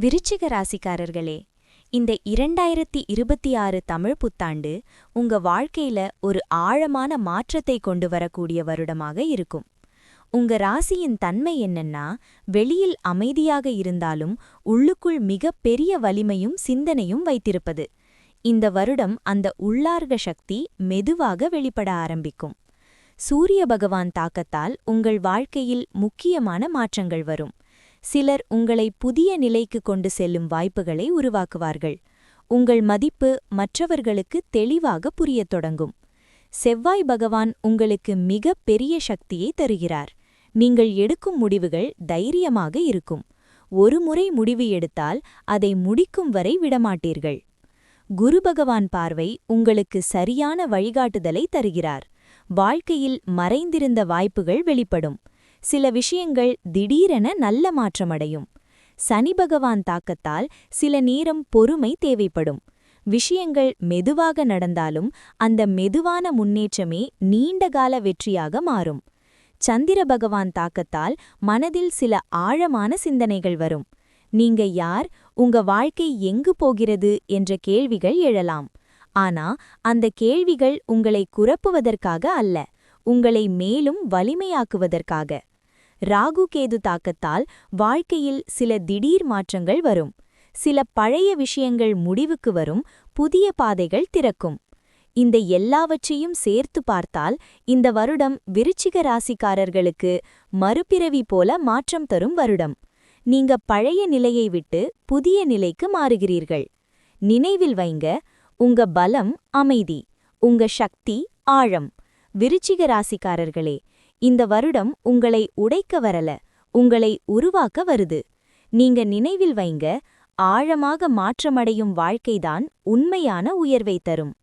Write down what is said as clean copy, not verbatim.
விருச்சிக ராசிக்காரர்களே, இந்த 2026 தமிழ் புத்தாண்டு உங்க வாழ்க்கையில ஒரு ஆழமான மாற்றத்தை கொண்டு வரக்கூடிய வருடமாக இருக்கும். உங்க ராசியின் தன்மை என்னன்னா, வெளியில் அமைதியாக இருந்தாலும் உள்ளுக்குள் மிகப் பெரிய வலிமையும் சிந்தனையும் வைத்திருப்பது. இந்த வருடம் அந்த உள்ளார்ந்த சக்தி மெதுவாக வெளிப்பட ஆரம்பிக்கும். சூரிய பகவான் தாக்கத்தால் உங்கள் வாழ்க்கையில் முக்கியமான மாற்றங்கள் வரும். சிலர் உங்களை புதிய நிலைக்கு கொண்டு செல்லும் வாய்ப்புகளை உருவாக்குவார்கள். உங்கள் மதிப்பு மற்றவர்களுக்கு தெளிவாக புரியத் தொடங்கும். செவ்வாய் பகவான் உங்களுக்கு மிக பெரிய சக்தியை தருகிறார். நீங்கள் எடுக்கும் முடிவுகள் தைரியமாக இருக்கும். ஒரு முறை முடிவு எடுத்தால் அதை முடிக்கும் வரை விடமாட்டீர்கள். குரு பகவான் பார்வை உங்களுக்கு சரியான வழிகாட்டுதலை தருகிறார். வாழ்க்கையில் மறைந்திருந்த வாய்ப்புகள் வெளிப்படும். சில விஷயங்கள் திடீரென நல்ல மாற்றமடையும். சனி பகவான் தாக்கத்தால் சில நேரம் பொறுமை தேவைப்படும். விஷயங்கள் மெதுவாக நடந்தாலும் அந்த மெதுவான முன்னேற்றமே நீண்டகால வெற்றியாக மாறும். சந்திர பகவான் தாக்கத்தால் மனதில் சில ஆழமான சிந்தனைகள் வரும். நீங்க யார், உங்க வாழ்க்கை எங்கு போகிறது என்ற கேள்விகள் எழலாம். ஆனா அந்த கேள்விகள் உங்களை குழப்புவதற்காக அல்ல, உங்களை மேலும் வலிமையாக்குவதற்காக. ராகு கேது தாக்கத்தால் வாழ்க்கையில் சில திடீர் மாற்றங்கள் வரும். சில பழைய விஷயங்கள் முடிவுக்கு வரும், புதிய பாதைகள் திறக்கும். இந்த எல்லாவற்றையும் சேர்த்து பார்த்தால் இந்த வருடம் விருச்சிக ராசிக்காரர்களுக்கு மறுபிறவி போல மாற்றம் தரும் வருடம். நீங்க பழைய நிலையை விட்டு புதிய நிலைக்கு மாறுகிறீர்கள். நினைவில் வைங்க, உங்க பலம் அமைதி, உங்க சக்தி ஆழம். விருச்சிக ராசிக்காரர்களே, இந்த வருடம் உங்களை உடைக்க வரல, உங்களை உருவாக்க வருது. நீங்க நினைவில் வைங்க, ஆழமாக மாற்றமடையும் வாழ்க்கைதான் உண்மையான உயர்வை தரும்.